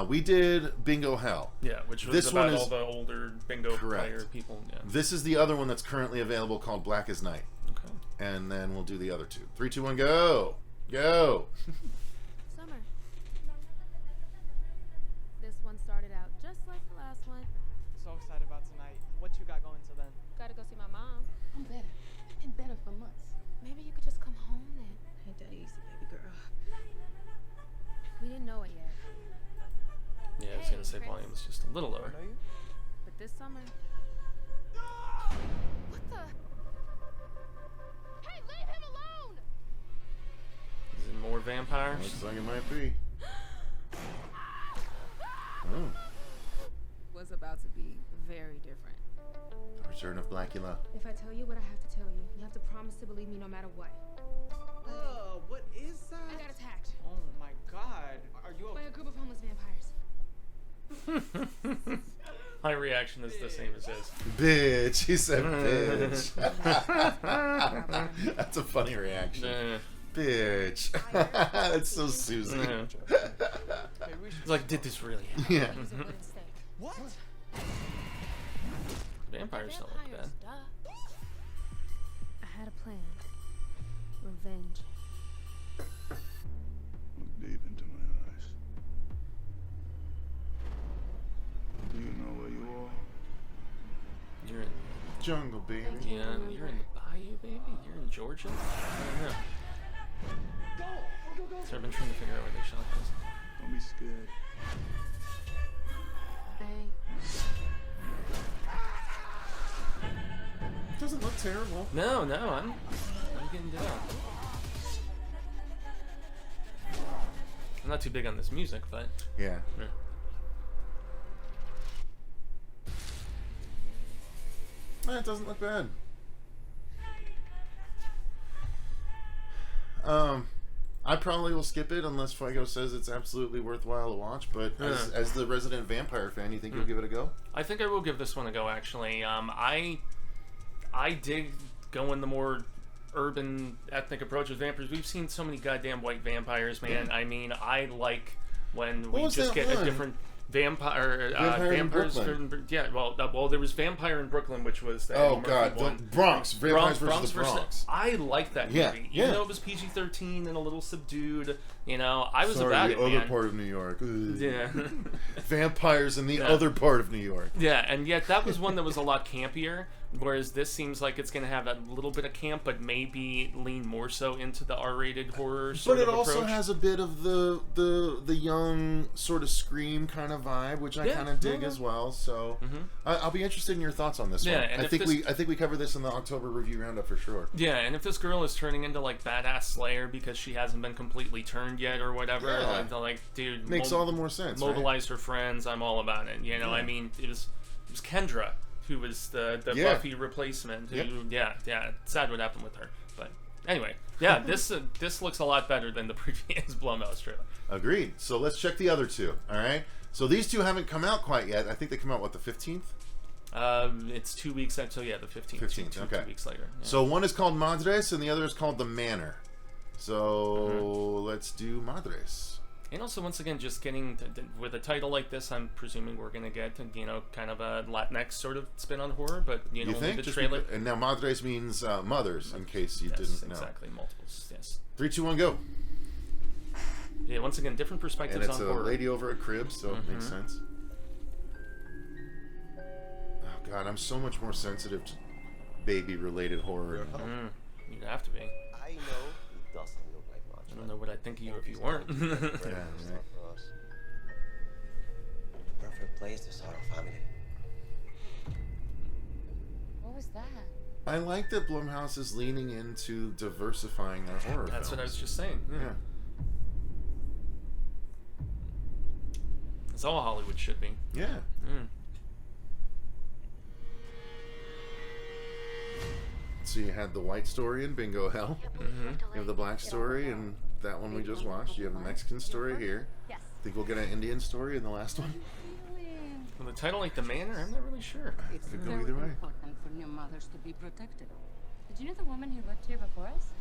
S4: we did Bingo Hell.
S5: Yeah, which was
S4: this
S5: about
S4: one is,
S5: all the older bingo player people. Yeah.
S4: This is the other one that's currently available called Black as Night.
S5: Okay.
S4: And then we'll do the other 2. 3, 2, 1, go! Go!
S16: Summer. This one started out just like the last one.
S1: So excited about tonight. What you got going till then?
S16: Gotta go see my mom.
S23: I'm better. Been better for months.
S16: Maybe you could just come home then.
S23: Ain't that easy, baby girl.
S16: We didn't know it yet.
S5: Yeah, I was gonna say volume was just a little lower.
S16: But this summer. What the? Hey, leave him alone!
S5: Is it more vampires?
S4: Looks like it might be. Oh.
S16: Was about to be very different.
S4: The Return of Blackula.
S16: If I tell you what I have to tell you, you have to promise to believe me no matter what.
S1: What is that?
S16: I got attacked.
S1: Oh my god. Are you
S16: By a group of homeless vampires.
S5: My reaction is the same as his.
S4: Bitch. He said bitch. That's a funny reaction. Bitch. That's so Susie.
S5: It's like, did this really happen?
S4: Yeah.
S1: What?
S5: Vampires don't look bad.
S16: I had a plan. Revenge.
S15: Look deep into my eyes. Do you know where you are?
S5: You're in
S4: jungle, baby.
S5: Yeah, you're in the Bayou, baby. You're in Georgia. I don't know. So I've been trying to figure out where they shot this.
S15: Don't be scared.
S4: It doesn't look terrible.
S5: No, I'm getting down. I'm not too big on this music, but
S4: yeah. It doesn't look bad. I probably will skip it unless Fuego says it's absolutely worthwhile to watch. But as the resident vampire fan, you think you'll give it a go?
S5: I think I will give this one a go. Actually, I dig going the more urban ethnic approach with vampires. We've seen so many goddamn white vampires, man. Yeah. I mean, I like when we just get a different vampires from there was Vampire in Brooklyn, which was the
S4: Bronx Vampires versus the Bronx.
S5: I like that movie, even though it was PG-13 and a little subdued. I was about it,
S4: man.
S5: The
S4: other part of New York.
S5: Yeah.
S4: Vampires in the other part of New York.
S5: Yeah, and yet that was one that was a lot campier. Whereas this seems like it's going to have a little bit of camp, but maybe lean more so into the R-rated horror sort of approach.
S4: But it also has a bit of the young sort of Scream kind of vibe, which I kind of dig as well. So I'll be interested in your thoughts on this one.
S5: And
S4: I think we cover this in the October review roundup for sure.
S5: Yeah, and if this girl is turning into like badass Slayer because she hasn't been completely turned yet or whatever, like dude,
S4: makes all the more sense.
S5: Mobilize her friends. I'm all about it. You know, I mean, it was Kendra who was the Buffy replacement. Who, sad what happened with her. But anyway, this looks a lot better than the previous Blumhouse trailer.
S4: Agreed. So let's check the other two. All right. So these two haven't come out quite yet. I think they come out the 15th.
S5: It's 2 weeks until the 15th.
S4: 15th. Okay.
S5: 2 weeks later. Yeah.
S4: So one is called Madres and the other is called the Manor. So let's do Madres.
S5: And also, once again, just getting with a title like this, I'm presuming we're going to get, kind of a Latinx sort of spin on horror. But you think? The trailer.
S4: And now Madres means mothers, in case you didn't know.
S5: Exactly, multiples. Yes.
S4: 3, 2, 1, go.
S5: Yeah, once again, different perspectives on horror.
S4: And it's a lady over a crib, so it makes sense. Oh God, I'm so much more sensitive to baby-related horror.
S5: You'd have to be.
S14: I know it doesn't look like much.
S5: I don't know what I'd think of you if you weren't.
S14: Perfect place to start a family.
S23: What was that?
S4: I like that Blumhouse is leaning into diversifying their horror
S5: That's
S4: films.
S5: what I was just saying. Yeah. It's all Hollywood should be.
S4: Yeah. So you had the white story in Bingo Hell. You have the black story and that one we just watched. You have the Mexican story here. I think we'll get an Indian story in the last one.
S5: Well, the title like the Manor, I'm not really sure.
S23: It's
S4: Could go
S23: very
S4: either way.
S23: important for new mothers to be protected. Did you know the woman who lived here before us?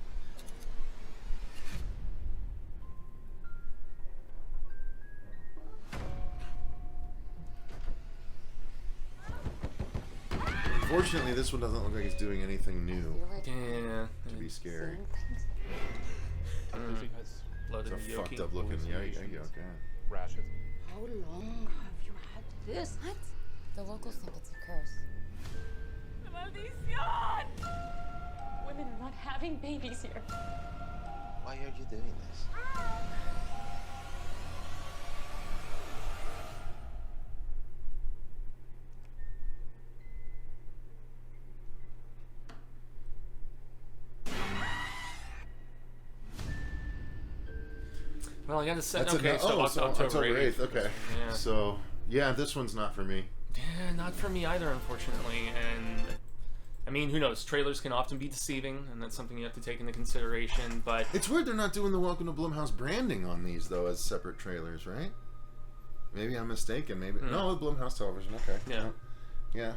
S4: Unfortunately, this one doesn't look like it's doing anything new.
S5: Yeah.
S4: To be scary.
S5: Blood
S4: It's a fucked up looking yolk.
S19: Rashes.
S23: How long have you had this? What? The locals think it's a curse.
S8: Maldición! Women are not having babies here.
S14: Why are you doing this?
S5: Well, I gotta say,
S4: That's
S5: okay, so October 8th.
S4: Okay.
S5: Yeah.
S4: So, yeah, this one's not for me.
S5: Yeah, not for me either, unfortunately. And I mean, who knows? Trailers can often be deceiving, and that's something you have to take into consideration. But
S4: it's weird they're not doing the Welcome to Blumhouse branding on these though as separate trailers, right? Maybe I'm mistaken. Maybe no, Blumhouse Television. Okay. Yeah.
S5: Yeah,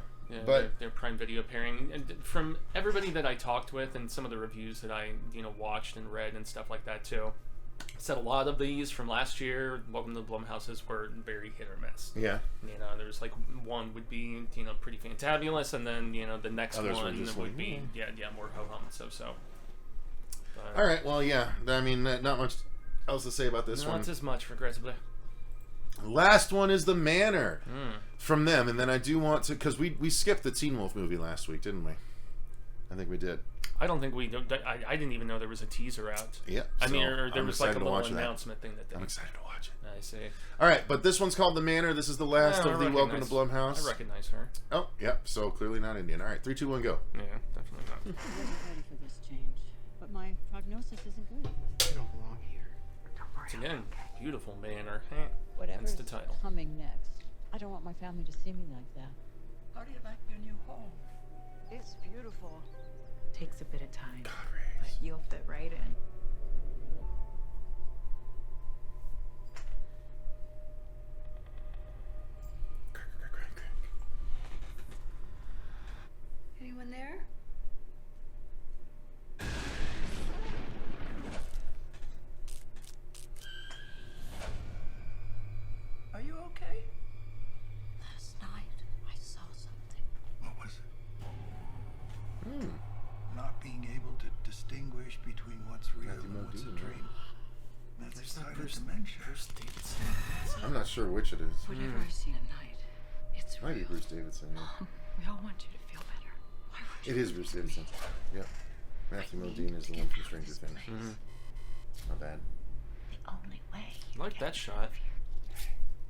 S4: but
S5: their Prime Video pairing. And from everybody that I talked with, and some of the reviews that I watched and read and stuff like that too, said a lot of these from last year, Welcome to the Blumhouses, were very hit or miss.
S4: Yeah.
S5: There's like one would be, pretty fantabulous, and then, the next
S4: others
S5: one would be, more ho-hum, so.
S4: All right, well, yeah. I mean, not much else to say about this one.
S5: Not as much, regrettably.
S4: Last one is The Manor from them, and then I do want to, because we skipped the Teen Wolf movie last week, didn't we? I think we did.
S5: I don't think we. I didn't even know there was a teaser out.
S4: Yeah.
S5: I mean, or there was like a little announcement thing that.
S4: I'm excited to watch it.
S5: I see.
S4: All right, but this one's called The Manor. This is the last of the Welcome to Blumhouse.
S5: I recognize her.
S4: Oh, yeah. So clearly not Indian. All right, 3, 2, 1, go.
S5: Yeah, definitely not.
S23: I wasn't ready for this change, but my prognosis isn't good.
S1: You don't belong here.
S5: Once again, beautiful Manor.
S23: Whatever's
S5: That's the title.
S23: coming next, I don't want my family to see me like that.
S8: How do you like your new home?
S23: It's beautiful.
S2: Takes a bit of time, but you'll fit right in.
S8: Anyone there? Are you okay?
S23: Last night, I saw something.
S15: What was it? Not being able to distinguish between what's real and what's a dream. That's a sign of dementia.
S4: I'm not sure which it is.
S23: Whatever I see at night, it's
S4: Might be
S23: real.
S4: Bruce Davidson. Yeah.
S23: We all want you to feel better.
S4: It is Bruce Davidson. Yep. Matthew Modine is the one from Stranger Things. Not bad.
S8: The only way.
S5: I like that shot.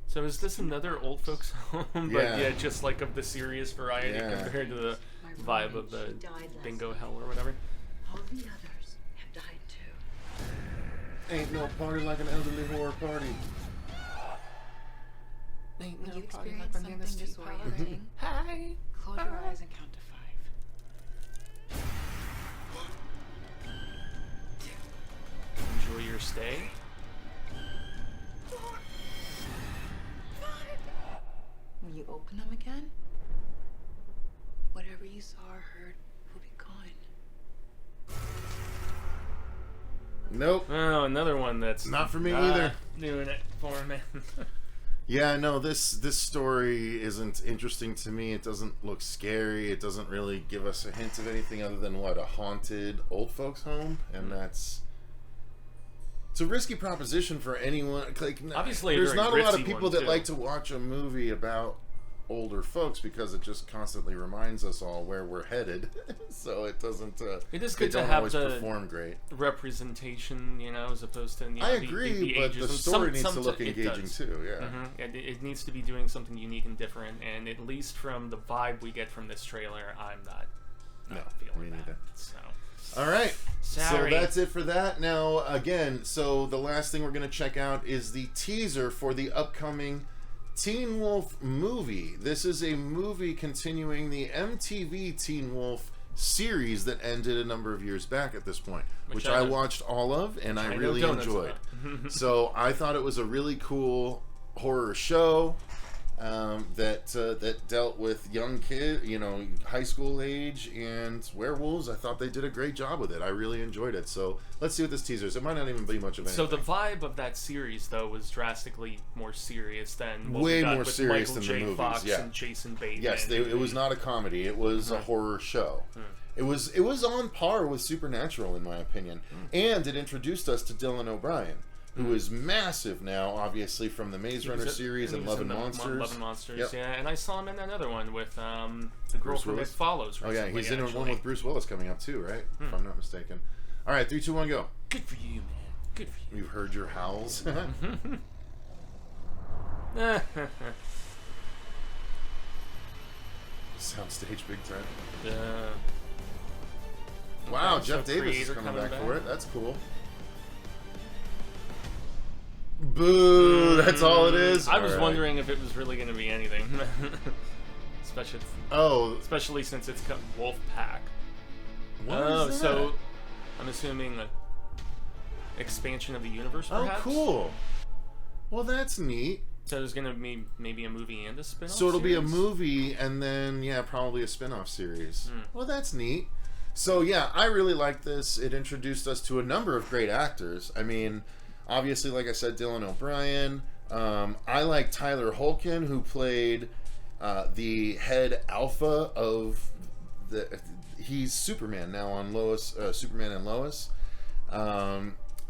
S5: So is this another old folks home? But yeah, just like of the serious variety compared to the vibe of the bingo hell or whatever.
S8: All the others have died too.
S4: Ain't no party like an elderly horror party.
S5: Ain't no
S23: You
S5: party
S23: experienced
S5: like
S23: something
S5: Bananas tea party.
S23: disorienting.
S5: Hi.
S23: Close your eyes and count to 5.
S5: Enjoy your stay.
S23: When you open them again, whatever you saw or heard will be gone.
S4: Nope.
S5: Oh, another one that's
S4: not for me either.
S5: Doing it for me.
S4: Yeah, no, this story isn't interesting to me. It doesn't look scary. It doesn't really give us a hint of anything other than what, a haunted old folks home, and it's a risky proposition for anyone. Like,
S5: obviously,
S4: there's not a lot of
S5: ritzy
S4: people
S5: one,
S4: that
S5: too.
S4: like to watch a movie about older folks because it just constantly reminds us all where we're headed. So it doesn't.
S5: It is
S4: they
S5: good to
S4: don't
S5: have
S4: always
S5: the
S4: perform great.
S5: representation, you know, as opposed to. You know,
S4: I agree, but the story needs to look
S5: it
S4: engaging
S5: does.
S4: too. Yeah.
S5: It needs to be doing something unique and different, and at least from the vibe we get from this trailer, I'm not feeling
S4: me
S5: that.
S4: neither.
S5: So.
S4: All right.
S5: Sorry.
S4: So that's it for that. Now, again, so the last thing we're going to check out is the teaser for the upcoming Teen Wolf movie. This is a movie continuing the MTV Teen Wolf series that ended a number of years back at this point, which I watched all of, and I really enjoyed. So I thought it was a really cool horror show that dealt with young kids, you know, high school age, and werewolves. I thought they did a great job with it. I really enjoyed it. So let's see what this teaser is. It might not even be much of anything.
S5: So the vibe of that series, though, was drastically more serious than what
S4: way
S5: we got
S4: more
S5: with
S4: serious
S5: Michael
S4: than
S5: J.
S4: the movies.
S5: Fox
S4: Yeah.
S5: and Jason Bateman.
S4: Yes, it was not a comedy. It was a horror show. It was on par with Supernatural, in my opinion, and it introduced us to Dylan O'Brien, who is massive now, obviously from the Maze Runner series and Love and Monsters.
S5: Love and Monsters,
S4: Yep.
S5: yeah. And I saw him in another one with the girl from It Follows.
S4: Oh yeah,
S5: recently,
S4: he's in
S5: actually.
S4: one with Bruce Willis coming up too, right? If I'm not mistaken. All right, 3, 2, 1, go.
S5: Good for you, man. Good for you.
S4: You've heard your howls. Soundstage big time.
S5: Yeah.
S4: Wow,
S5: Okay,
S4: Jeff
S5: so
S4: Davis is
S5: Creator
S4: coming
S5: coming
S4: back for it. That's cool. Boo! That's all it is.
S5: I was
S4: All right.
S5: wondering if it was really going to be anything, especially since it's got Wolf Pack.
S4: What is
S5: so
S4: that?
S5: I'm assuming an expansion of the universe,
S4: Oh,
S5: perhaps.
S4: cool. Well, that's neat.
S5: So there's going to be maybe a movie and a spin-off.
S4: So it'll be a
S5: series?
S4: movie and then, yeah, probably a spin-off series.
S5: Hmm.
S4: Well, that's neat. So, yeah, I really like this. It introduced us to a number of great actors. I mean, obviously, like I said, Dylan O'Brien. I like Tyler Holkin, who played the head alpha of the... He's Superman now on Lois, Superman and Lois.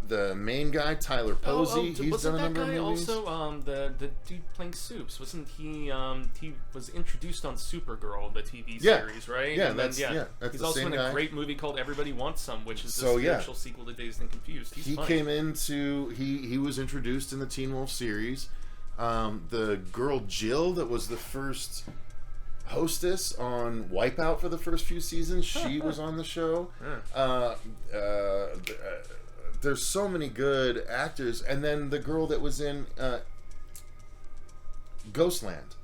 S4: The main guy, Tyler Posey, he's done a number of movies.
S5: Wasn't that guy also the dude playing Soups? Wasn't he? He was introduced on Supergirl, the TV series, right?
S4: Yeah,
S5: and
S4: that's
S5: then,
S4: that's
S5: he's
S4: the
S5: also
S4: same
S5: in
S4: guy.
S5: a great movie called Everybody Wants Some, which is the
S4: So, yeah.
S5: spiritual sequel to Dazed and Confused. He's
S4: He
S5: funny.
S4: came into he was introduced in the Teen Wolf series. The girl Jill that was the first hostess on Wipeout for the first few seasons, she was on the show. There's so many good actors, and then the girl that was in Ghostland,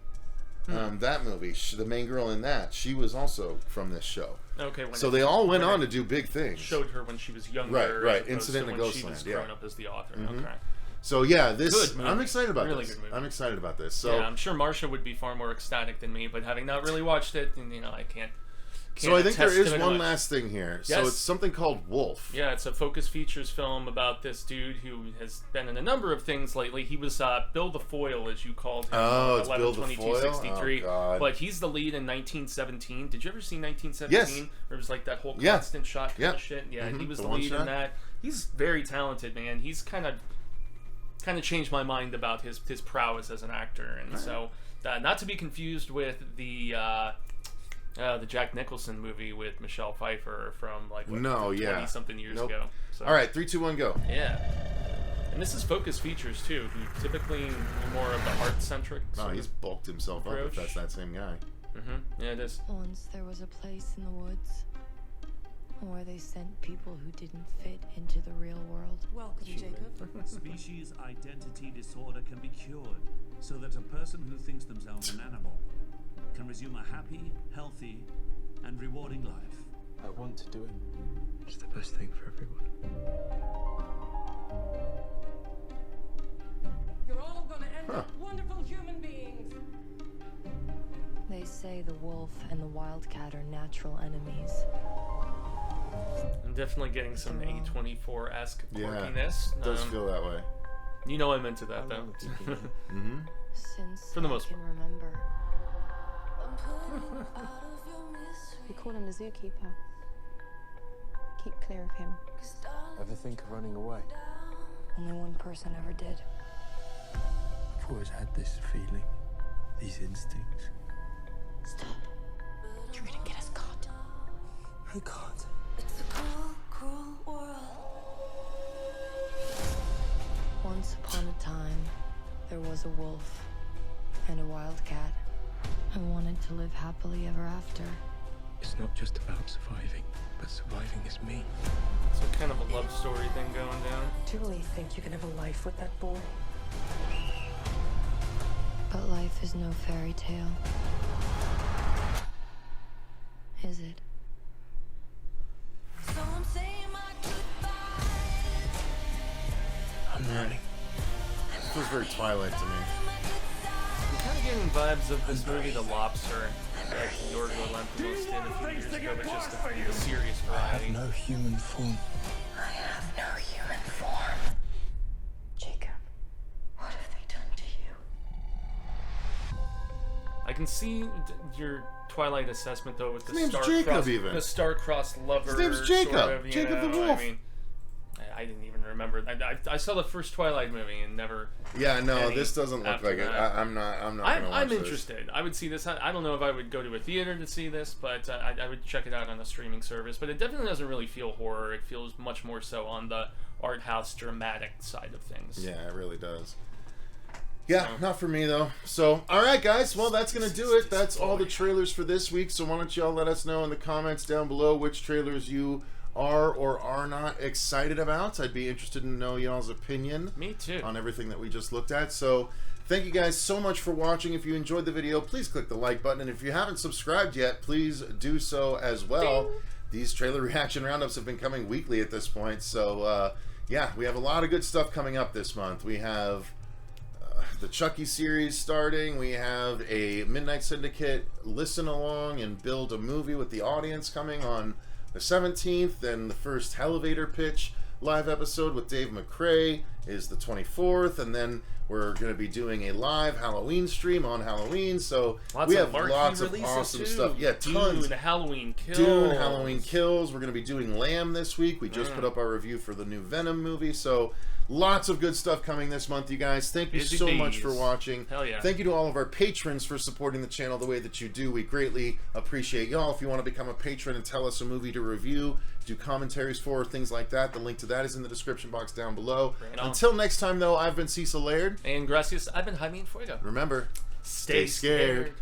S4: that movie, the main girl in that, she was also from this show.
S5: Okay,
S4: so they all went on to do big things.
S5: Showed her when she was younger,
S4: right.
S5: as opposed
S4: Incident
S5: to
S4: in
S5: when she
S4: Ghostland,
S5: was
S4: yeah.
S5: grown up as the author.
S4: Mhm.
S5: Okay.
S4: So yeah, this
S5: Good movie.
S4: I'm excited about
S5: Really
S4: this.
S5: good movie.
S4: I'm excited about this. So
S5: yeah, I'm sure Marsha would be far more ecstatic than me, but having not really watched it, and I can't.
S4: So I think there
S5: attest
S4: is
S5: to it
S4: one
S5: much.
S4: last thing here.
S5: Yes.
S4: So it's something called Wolf.
S5: Yeah, it's a Focus Features film about this dude who has been in a number of things lately. He was Bill the Foil, as you called him.
S4: Oh, it's Bill the Foil?
S5: 11/22/63.
S4: Oh, God.
S5: But he's the lead in 1917. Did you ever see 1917?
S4: Yes.
S5: Where it was like that whole
S4: Yeah.
S5: constant shot kind
S4: Yeah.
S5: of shit. Yeah, he
S4: Mhm.
S5: was
S4: The
S5: the
S4: one
S5: lead
S4: shot?
S5: in that. He's very talented, man. He's kind of changed my mind about his prowess as an actor, and so not to be confused with the The Jack Nicholson movie with Michelle Pfeiffer from like
S4: 20-something
S5: years ago. So.
S4: All right, 3, 2, 1, go.
S5: Yeah. And this is Focus Features too, who typically more of the art-centric.
S4: Oh, he's bulked himself up if that's that same guy.
S5: Yeah, it is.
S16: Once there was a place in the woods where they sent people who didn't fit into the real world.
S11: Welcome, Jacob. Species identity disorder can be cured so that a person who thinks themselves an animal can resume a happy, healthy, and rewarding life.
S1: I want to do it. It's the best thing for everyone.
S11: You're all gonna end up wonderful human beings.
S16: They say the wolf and the wildcat are natural enemies.
S5: I'm definitely getting some A24-esque quirkiness.
S4: Yeah, it does feel that way.
S5: You know I'm into that, though.
S16: Since
S5: For the most
S16: I can remember.
S17: We call him the zookeeper. Keep clear of him.
S1: Ever think of running away?
S16: Only one person ever did.
S1: I've always had this feeling, these instincts.
S8: Stop. You're gonna get us caught.
S1: I can't.
S8: It's a cruel, cruel world.
S16: Once upon a time, there was a wolf and a wildcat. I wanted to live happily ever after.
S1: It's not just about surviving, but surviving is me.
S5: So kind of a love story thing going down.
S17: Do you really think you can have a life with that boy?
S16: But life is no fairy tale. Is it?
S8: So I'm saying my goodbyes.
S1: I'm running.
S4: It feels very Twilight to me.
S5: I'm kind of getting vibes of this movie, The Lobster, that Yorgos Lanthimos did a few years ago, but just a serious
S1: I have
S5: variety.
S1: no human form.
S8: I have no human form. Jacob, what have they done to you?
S5: I can see your Twilight assessment though with the
S4: His name's Jacob, even.
S5: The star-crossed lover.
S4: His name's Jacob.
S5: Sort of,
S4: Jacob the Wolf.
S5: I mean, I didn't even remember. I saw the first Twilight movie and never.
S4: Yeah, no, this doesn't look like it. I'm not gonna watch
S5: I'm
S4: this.
S5: interested. I would see this. I don't know if I would go to a theater to see this, but I would check it out on a streaming service. But it definitely doesn't really feel horror. It feels much more so on the art house dramatic side of things.
S4: Yeah, it really does. Yeah, not for me though. So, all right, guys. Well, that's gonna do it. That's all the trailers for this week. So, why don't y'all let us know in the comments down below which trailers you are or are not excited about. I'd be interested to know y'all's opinion.
S5: Me too.
S4: On everything that we just looked at. So, thank you guys so much for watching. If you enjoyed the video, please click the like button, and if you haven't subscribed yet, please do so as well. Ding. These trailer reaction roundups have been coming weekly at this point. So, yeah, we have a lot of good stuff coming up this month. We have the Chucky series starting. We have a Midnight Syndicate listen along and build a movie with the audience coming on the 17th. Then the first Elevator Pitch live episode with Dave McCrae is the 24th, and then we're going to be doing a live Halloween stream on Halloween. So we have lots of awesome stuff. Yeah, tons.
S5: Dune, Halloween Kills.
S4: Dune, Halloween Kills. We're going to be doing Lamb this week. We just put up our review for the new Venom movie. So lots of good stuff coming this month, you guys. Thank you so much for watching.
S5: Hell yeah.
S4: Thank you to all of our patrons for supporting the channel the way that you do. We greatly appreciate y'all. If you want to become a patron and tell us a movie to review, do commentaries for, things like that, the link to that is in the description box down below. Until next time, though, I've been Cecil Laird.
S5: And gracias, I've been Jaime Fuego.
S4: Remember, stay scared.